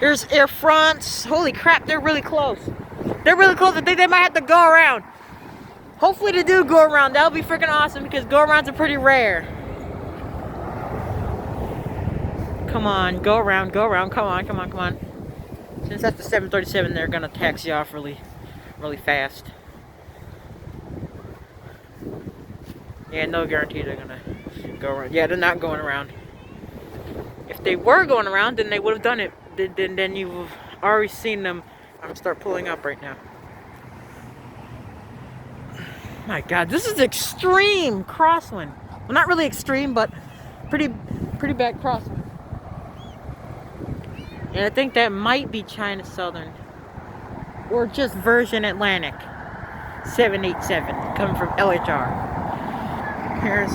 There's air fronts. Holy crap, they're really close. They're really close. I think they might have to go around. Hopefully they do go around. That'll be freaking awesome because go arounds are pretty rare. Come on, go around, come on, come on. Since that's the 737, they're gonna taxi off really fast. Yeah, no guarantee they're gonna go around. Yeah, they're not going around. If they were going around, then they would have done it. Then you've already seen them start pulling up right now. My God, this is extreme crosswind. Well, not really extreme, but pretty bad crosswind. And I think that might be China Southern, or just version Atlantic 787 coming from LHR. Here's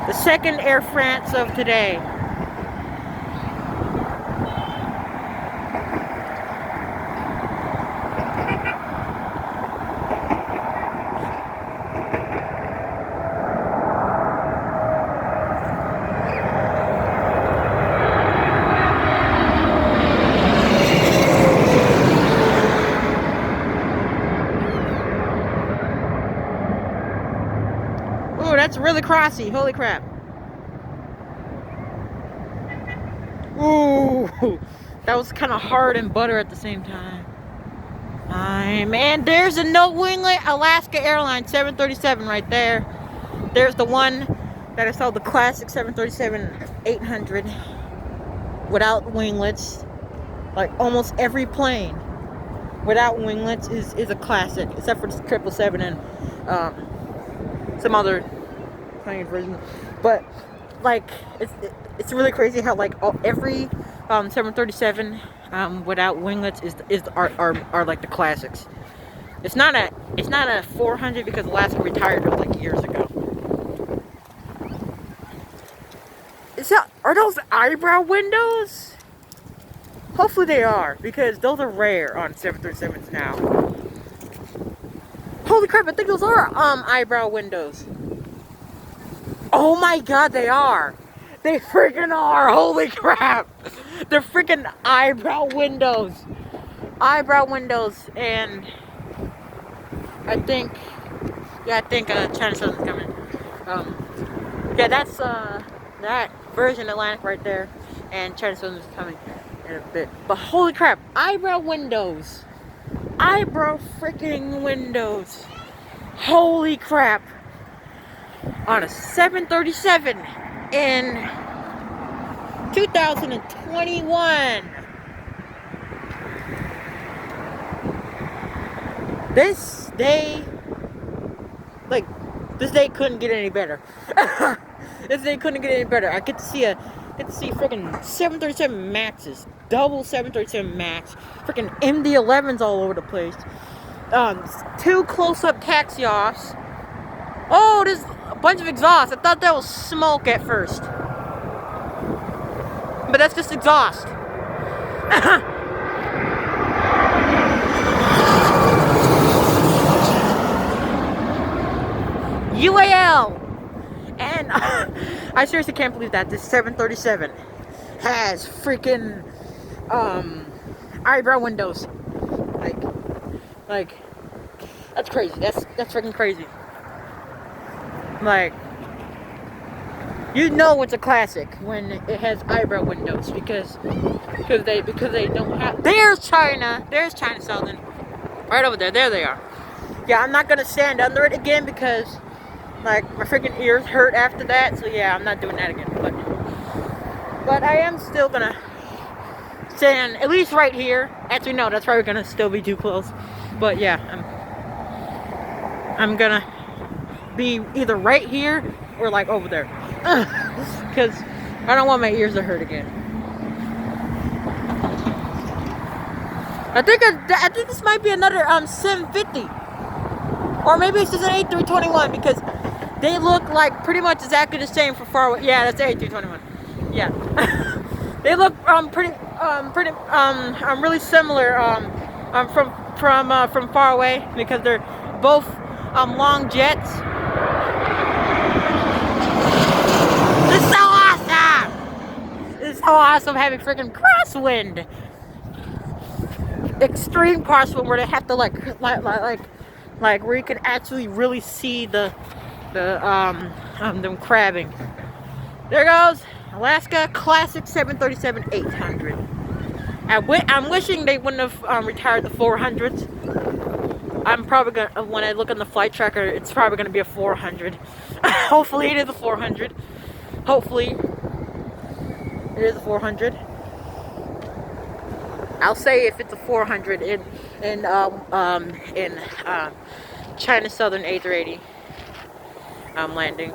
the second Air France of today. Ooh, that's really crossy. Holy crap. Ooh, that was kind of hard and butter at the same time. Man, there's a no winglet Alaska Airlines 737 right there. There's the one that I saw, the classic 737-800 without winglets. Like almost every plane without winglets is a classic, except for the 777 and some other plane version. But like it's really crazy how like every 737 without winglets are like the classics. It's not a 400 because Alaska retired those like years ago. Are those eyebrow windows? Hopefully they are, because those are rare on 737s now. Holy crap, I think those are eyebrow windows. Oh my God, they are. They freaking are. Holy crap. They're freaking eyebrow windows. Eyebrow windows. And I think China Southern's coming. Yeah, that's that version Atlantic right there. And China Southern's coming in a bit. But holy crap, eyebrow windows. Eyebrow freaking windows. Holy crap. On a 737 in 2021. This day couldn't get any better. This day couldn't get any better. I get to see freaking 737 Maxes, double 737 Max, freaking MD-11s all over the place. 2 close-up taxi-offs. Oh, there's a bunch of exhaust. I thought that was smoke at first, but that's just exhaust. UAL. And I seriously can't believe that this 737 has freaking eyebrow windows. Like that's crazy. That's freaking crazy. Like, you know it's a classic when it has eyebrow windows because they don't have. There's China Southern right over there. There they are. Yeah, I'm not gonna stand under it again because like my freaking ears hurt after that. So yeah, I'm not doing that again. But I am still gonna stand at least right here. Actually, no, that's probably gonna still be too close. But yeah, I'm gonna be either right here or like over there, because I don't want my ears to hurt again. I think this might be another 750, or maybe it's just an A321 because they look like pretty much exactly the same from far away. Yeah, that's the A321. Yeah, they look really similar from far away because they're both long jets. It's so awesome having freaking crosswind. extreme crosswind where they have to like where you can actually really see them crabbing. There goes Alaska Classic 737-800. I'm wishing they wouldn't have retired the 400s. I'm probably gonna, when I look on the flight tracker, it's probably gonna be a 400. Hopefully it is a 400. Hopefully it is a 400. I'll say if it's a 400 in China Southern A380 landing.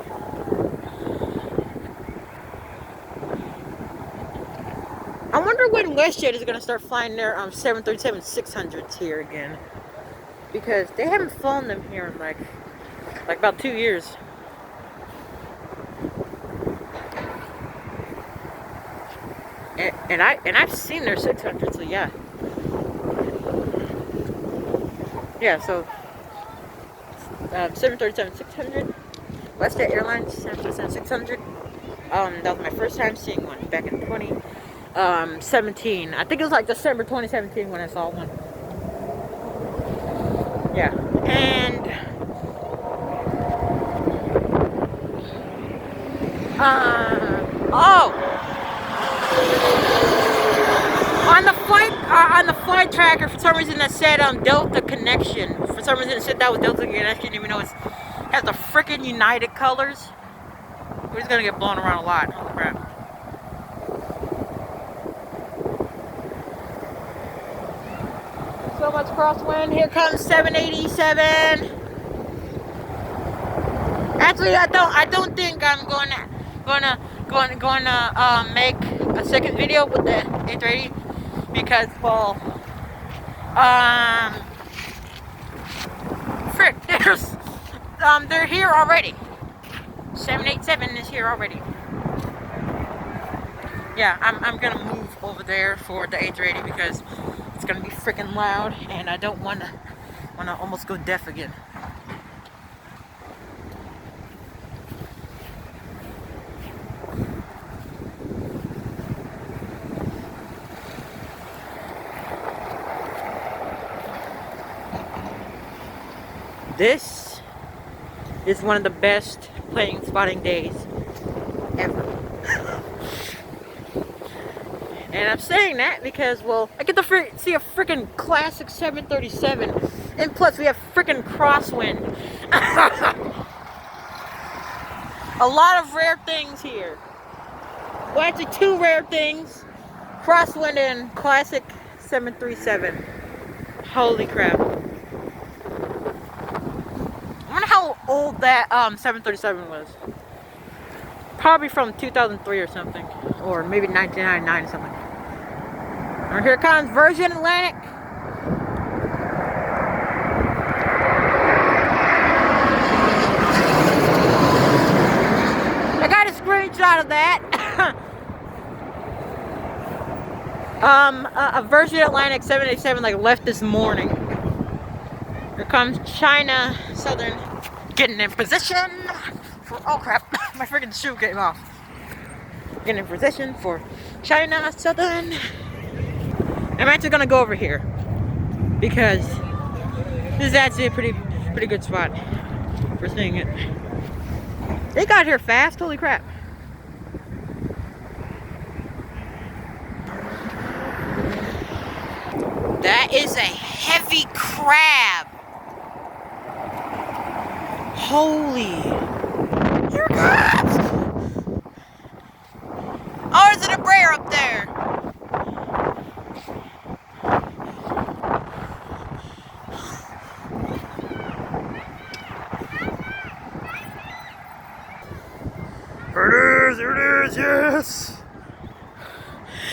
I wonder when WestJet is gonna start flying their 737-600s here again, because they haven't flown them here in like about 2 years. And I've seen their 600, so yeah. Yeah, so 737-600, WestJet Airlines 737-600. That was my first time seeing one back in 2017. I think it was like December 2017 when I saw one. Yeah, and on the flight tracker, for some reason that said Delta connection. For some reason it said that was Delta connection, even though it has the freaking United colors. We're just gonna get blown around a lot. Holy crap. So much crosswind. Here comes 787. Actually, I don't think I'm gonna make a second video with the A380 because, well, frick, they're here already. 787 is here already. Yeah, I'm gonna move over there for the A380 because it's gonna be freaking loud, and I don't wanna almost go deaf again. This is one of the best plane spotting days ever. And I'm saying that because, well, I get to see a freaking classic 737, and plus we have freaking crosswind. A lot of rare things here. Well, actually 2 rare things: crosswind and classic 737. Holy crap. I wonder how old that 737 was. Probably from 2003 or something, or maybe 1999 or something. And here comes Virgin Atlantic. I got a screenshot of that. A Virgin Atlantic 787 like left this morning. Here comes China Southern getting in position for, oh crap, my freaking shoe came off. Getting in position for China Southern. I'm actually gonna go over here because this is actually a pretty good spot for seeing it. They got here fast, holy crap. That is a heavy crab. Holy. Here it comes. Oh, there's an abrayer up there. Here it is, yes.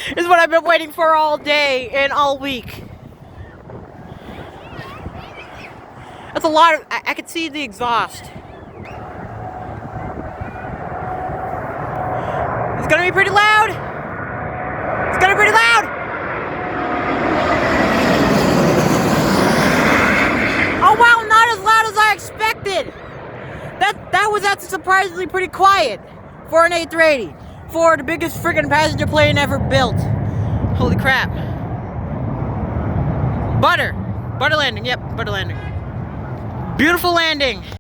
This is what I've been waiting for all day and all week. That's a lot of, I could see the exhaust. It's gonna be pretty loud. It's gonna be pretty loud. Oh wow, not as loud as I expected. That was actually surprisingly pretty quiet for an A380, for the biggest freaking passenger plane ever built. Holy crap. Butter. Butter landing. Yep, butter landing. Beautiful landing.